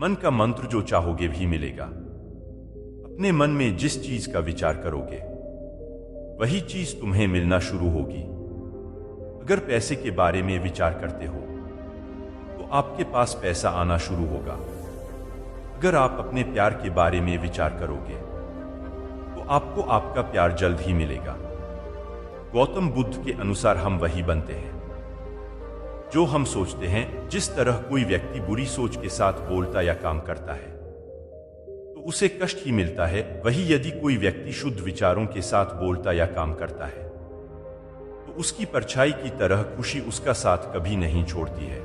मन का मंत्र जो चाहोगे भी मिलेगा। अपने मन में जिस चीज का विचार करोगे वही चीज तुम्हें मिलना शुरू होगी। अगर पैसे के बारे में विचार करते हो तो आपके पास पैसा आना शुरू होगा। अगर आप अपने प्यार के बारे में विचार करोगे तो आपको आपका प्यार जल्द ही मिलेगा। गौतम बुद्ध के अनुसार हम वही बनते हैं जो हम सोचते हैं। जिस तरह कोई व्यक्ति बुरी सोच के साथ बोलता या काम करता है तो उसे कष्ट ही मिलता है, वही यदि कोई व्यक्ति शुद्ध विचारों के साथ बोलता या काम करता है तो उसकी परछाई की तरह खुशी उसका साथ कभी नहीं छोड़ती है।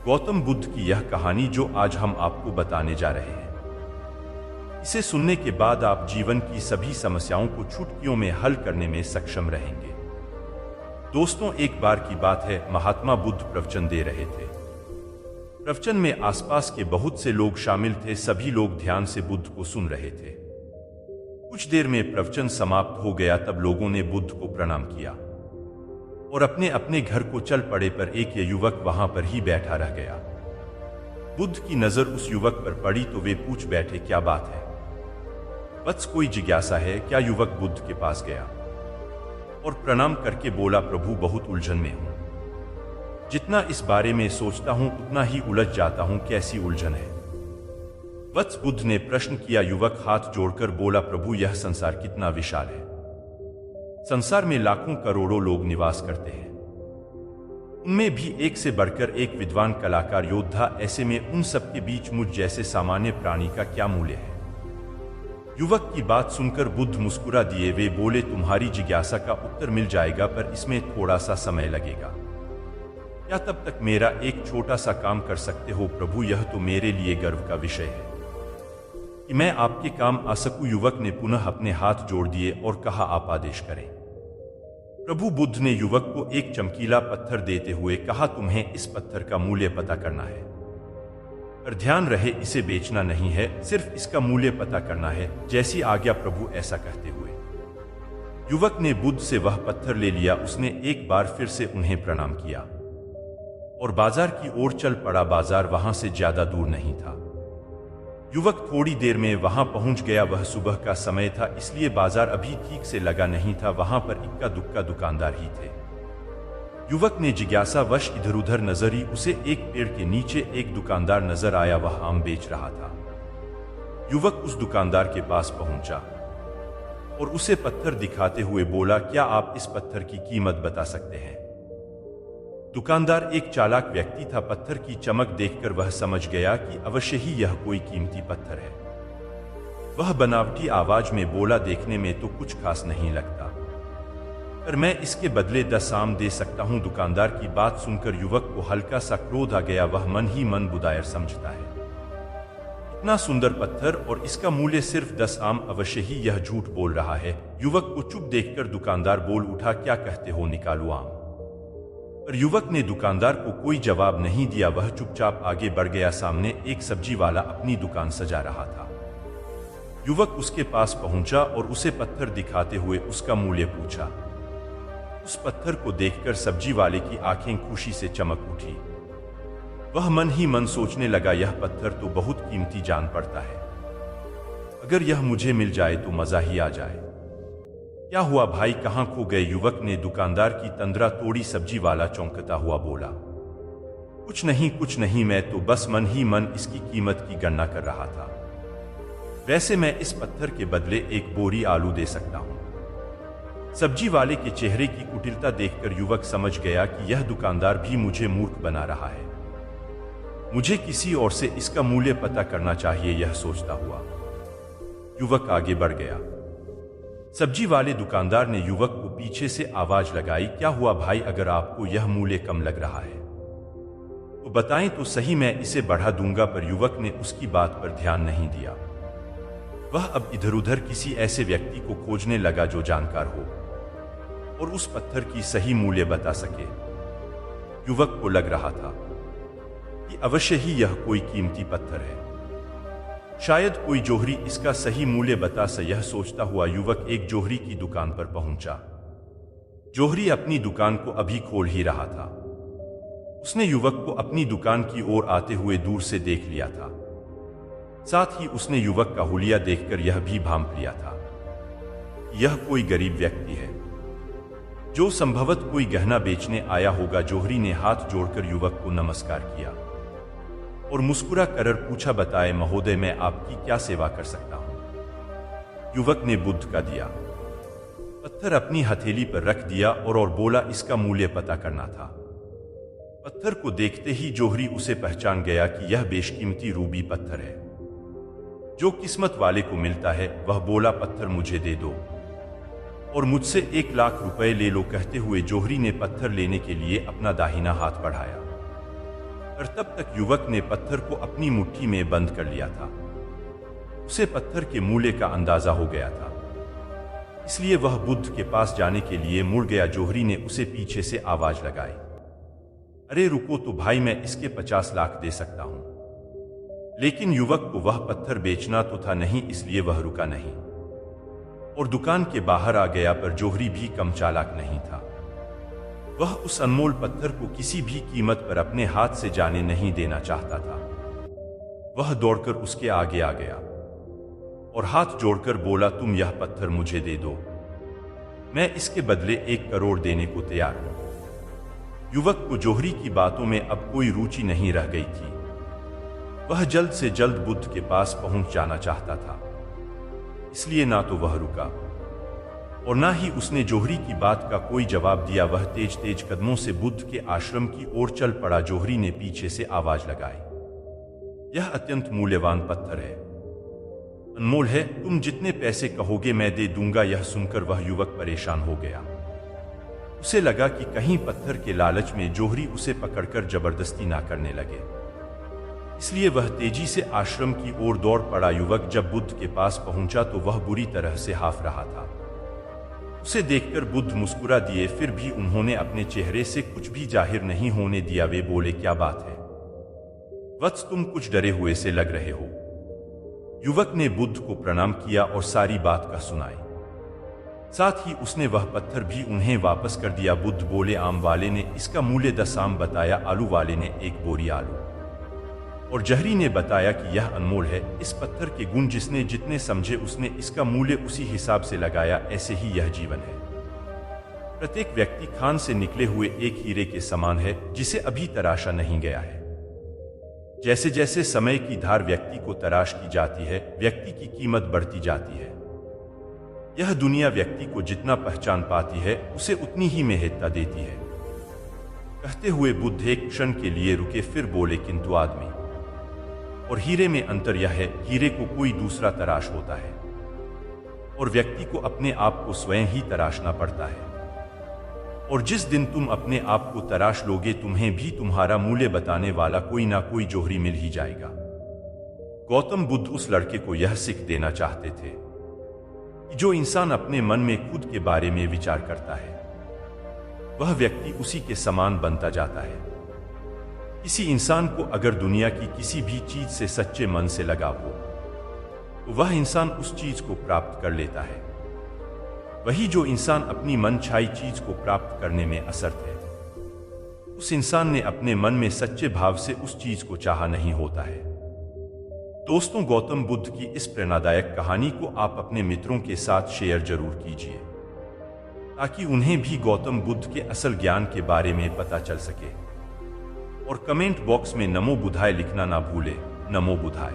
गौतम बुद्ध की यह कहानी जो आज हम आपको बताने जा रहे हैं, इसे सुनने के बाद आप जीवन की सभी समस्याओं को चुटकियों में हल करने में सक्षम रहेंगे। दोस्तों, एक बार की बात है, महात्मा बुद्ध प्रवचन दे रहे थे। प्रवचन में आसपास के बहुत से लोग शामिल थे। सभी लोग ध्यान से बुद्ध को सुन रहे थे। कुछ देर में प्रवचन समाप्त हो गया। तब लोगों ने बुद्ध को प्रणाम किया और अपने अपने घर को चल पड़े, पर एक युवक वहां पर ही बैठा रह गया। बुद्ध की नजर उस युवक पर पड़ी तो वे पूछ बैठे, क्या बात है वत्स, कोई जिज्ञासा है क्या? युवक बुद्ध के पास गया और प्रणाम करके बोला, प्रभु बहुत उलझन में हूं। जितना इस बारे में सोचता हूं उतना ही उलझ जाता हूं। कैसी उलझन है वत्स? बुद्ध ने प्रश्न किया। युवक हाथ जोड़कर बोला, प्रभु यह संसार कितना विशाल है। संसार में लाखों करोड़ों लोग निवास करते हैं, उनमें भी एक से बढ़कर एक विद्वान, कलाकार, योद्धा। ऐसे में उन सबके बीच मुझ जैसे सामान्य प्राणी का क्या मूल्य है? युवक की बात सुनकर बुद्ध मुस्कुरा दिए। वे बोले, तुम्हारी जिज्ञासा का उत्तर मिल जाएगा, पर इसमें थोड़ा सा समय लगेगा। क्या तब तक मेरा एक छोटा सा काम कर सकते हो? प्रभु यह तो मेरे लिए गर्व का विषय है कि मैं आपके काम आ सकूं। युवक ने पुनः अपने हाथ जोड़ दिए और कहा, आप आदेश करें। प्रभु बुद्ध ने युवक को एक चमकीला पत्थर देते हुए कहा, तुम्हें इस पत्थर का मूल्य पता करना है, पर ध्यान रहे इसे बेचना नहीं है, सिर्फ इसका मूल्य पता करना है। जैसी आज्ञा प्रभु। ऐसा कहते हुए युवक ने बुद्ध से वह पत्थर ले लिया। उसने एक बार फिर से उन्हें प्रणाम किया और बाजार की ओर चल पड़ा। बाजार वहां से ज्यादा दूर नहीं था। युवक थोड़ी देर में वहां पहुंच गया। वह सुबह का समय था, इसलिए बाजार अभी ठीक से लगा नहीं था। वहां पर इक्का दुक्का दुकानदार ही थे। युवक ने जिज्ञासावश इधर उधर नजरी। उसे एक पेड़ के नीचे एक दुकानदार नजर आया, वह आम बेच रहा था। युवक उस दुकानदार के पास पहुंचा और उसे पत्थर दिखाते हुए बोला, क्या आप इस पत्थर की कीमत बता सकते हैं? दुकानदार एक चालाक व्यक्ति था। पत्थर की चमक देखकर वह समझ गया कि अवश्य ही यह कोई कीमती पत्थर है। वह बनावटी आवाज में बोला, देखने में तो कुछ खास नहीं लगता, पर मैं इसके बदले 10 आम दे सकता हूं। दुकानदार की बात सुनकर युवक को हल्का सा क्रोध आ गया। वह मन ही मन बुदायर समझता है, इतना सुंदर पत्थर और इसका मूल्य सिर्फ 10 आम, अवश्य ही यह झूठ बोल रहा है। युवक को चुप देखकर दुकानदार बोल उठा, क्या कहते हो, निकालो आम। पर युवक ने दुकानदार को कोई जवाब नहीं दिया। वह चुपचाप आगे बढ़ गया। सामने एक सब्जी वाला अपनी दुकान सजा रहा था। युवक उसके पास पहुंचा और उसे पत्थर दिखाते हुए उसका मूल्य पूछा। उस पत्थर को देखकर सब्जी वाले की आंखें खुशी से चमक उठी। वह मन ही मन सोचने लगा, यह पत्थर तो बहुत कीमती जान पड़ता है। अगर यह मुझे मिल जाए तो मजा ही आ जाए। क्या हुआ भाई, कहां खो गए? युवक ने दुकानदार की तंद्रा तोड़ी। सब्जी वाला चौंकता हुआ बोला, कुछ नहीं, मैं तो बस मन ही मन इसकी कीमत की गणना कर रहा था। वैसे मैं इस पत्थर के बदले एक बोरी आलू दे सकता हूं। सब्जी वाले के चेहरे की कुटिलता देखकर युवक समझ गया कि यह दुकानदार भी मुझे मूर्ख बना रहा है। मुझे किसी और से इसका मूल्य पता करना चाहिए, यह सोचता हुआ युवक आगे बढ़ गया। सब्जी वाले दुकानदार ने युवक को पीछे से आवाज लगाई, क्या हुआ भाई, अगर आपको यह मूल्य कम लग रहा है तो बताएं तो सही, मैं इसे बढ़ा दूंगा। पर युवक ने उसकी बात पर ध्यान नहीं दिया। वह अब इधर उधर किसी ऐसे व्यक्ति को खोजने लगा जो जानकार हो और उस पत्थर की सही मूल्य बता सके। युवक को लग रहा था कि अवश्य ही यह कोई कीमती पत्थर है, शायद कोई जोहरी इसका सही मूल्य बता सके। यह सोचता हुआ युवक एक जोहरी की दुकान पर पहुंचा। जोहरी अपनी दुकान को अभी खोल ही रहा था। उसने युवक को अपनी दुकान की ओर आते हुए दूर से देख लिया था। साथ ही उसने युवक का हुलिया देखकर यह भी भांप लिया था, यह कोई गरीब व्यक्ति है जो संभवत कोई गहना बेचने आया होगा। जौहरी ने हाथ जोड़कर युवक को नमस्कार किया और मुस्कुरा कर पूछा, बताए महोदय, मैं आपकी क्या सेवा कर सकता हूं? युवक ने बुद्ध का दिया पत्थर अपनी हथेली पर रख दिया और बोला, इसका मूल्य पता करना था। पत्थर को देखते ही जौहरी उसे पहचान गया कि यह बेशकीमती रूबी पत्थर है जो किस्मत वाले को मिलता है। वह बोला, पत्थर मुझे दे दो और मुझसे 1 लाख रुपए ले लो। कहते हुए जौहरी ने पत्थर लेने के लिए अपना दाहिना हाथ बढ़ाया, पर तब तक युवक ने पत्थर को अपनी मुट्ठी में बंद कर लिया था। उसे पत्थर के मूल्य का अंदाजा हो गया था, इसलिए वह बुद्ध के पास जाने के लिए मुड़ गया। जौहरी ने उसे पीछे से आवाज लगाई, अरे रुको तो भाई, मैं इसके 50 लाख दे सकता हूं। लेकिन युवक को वह पत्थर बेचना तो था नहीं, इसलिए वह रुका नहीं और दुकान के बाहर आ गया। पर जौहरी भी कम चालाक नहीं था, वह उस अनमोल पत्थर को किसी भी कीमत पर अपने हाथ से जाने नहीं देना चाहता था। वह दौड़कर उसके आगे आ गया और हाथ जोड़कर बोला, तुम यह पत्थर मुझे दे दो, मैं इसके बदले 1 करोड़ देने को तैयार हूं। युवक को जौहरी की बातों में अब कोई रुचि नहीं रह गई थी। वह जल्द से जल्द बुद्ध के पास पहुंच जाना चाहता था, इसलिए ना तो वह रुका और ना ही उसने जौहरी की बात का कोई जवाब दिया। वह तेज तेज कदमों से बुद्ध के आश्रम की ओर चल पड़ा। जौहरी ने पीछे से आवाज लगाई, यह अत्यंत मूल्यवान पत्थर है, अनमोल है, तुम जितने पैसे कहोगे मैं दे दूंगा। यह सुनकर वह युवक परेशान हो गया। उसे लगा कि कहीं पत्थर के लालच में जौहरी उसे पकड़कर जबरदस्ती ना करने लगे, इसलिए वह तेजी से आश्रम की ओर दौड़ पड़ा। युवक जब बुद्ध के पास पहुंचा तो वह बुरी तरह से हाफ रहा था। उसे देखकर बुद्ध मुस्कुरा दिए, फिर भी उन्होंने अपने चेहरे से कुछ भी जाहिर नहीं होने दिया। वे बोले, क्या बात है वत्स, तुम कुछ डरे हुए से लग रहे हो। युवक ने बुद्ध को प्रणाम किया और सारी बात का सुनाई, साथ ही उसने वह पत्थर भी उन्हें वापस कर दिया। बुद्ध बोले, आम वाले ने इसका मूल्य 10 आम बताया, आलू वाले ने 1 बोरी आलू और जहरी ने बताया कि यह अनमोल है। इस पत्थर के गुण जिसने जितने समझे उसने इसका मूल्य उसी हिसाब से लगाया। ऐसे ही यह जीवन है, प्रत्येक व्यक्ति खान से निकले हुए एक हीरे के समान है जिसे अभी तराशा नहीं गया है। जैसे जैसे समय की धार व्यक्ति को तराश की जाती है, व्यक्ति की कीमत बढ़ती जाती है। यह दुनिया व्यक्ति को जितना पहचान पाती है उसे उतनी ही महत्ता देती है। कहते हुए बुद्ध एक क्षण के लिए रुके, फिर बोले, किंतु आदमी और हीरे में अंतर यह है, हीरे को कोई दूसरा तराश होता है और व्यक्ति को अपने आप को स्वयं ही तराशना पड़ता है। और जिस दिन तुम अपने आप को तराश लोगे, तुम्हें भी तुम्हारा मूल्य बताने वाला कोई ना कोई जौहरी मिल ही जाएगा। गौतम बुद्ध उस लड़के को यह सीख देना चाहते थे कि जो इंसान अपने मन में खुद के बारे में विचार करता है वह व्यक्ति उसी के समान बनता जाता है। किसी इंसान को अगर दुनिया की किसी भी चीज से सच्चे मन से लगाव हो तो वह इंसान उस चीज को प्राप्त कर लेता है। वही जो इंसान अपनी मनचाही चीज को प्राप्त करने में असमर्थ है, उस इंसान ने अपने मन में सच्चे भाव से उस चीज को चाहा नहीं होता है। दोस्तों, गौतम बुद्ध की इस प्रेरणादायक कहानी को आप अपने मित्रों के साथ शेयर जरूर कीजिए ताकि उन्हें भी गौतम बुद्ध के असल ज्ञान के बारे में पता चल सके। और कमेंट बॉक्स में नमो बुद्धाय लिखना ना भूले। नमो बुद्धाय।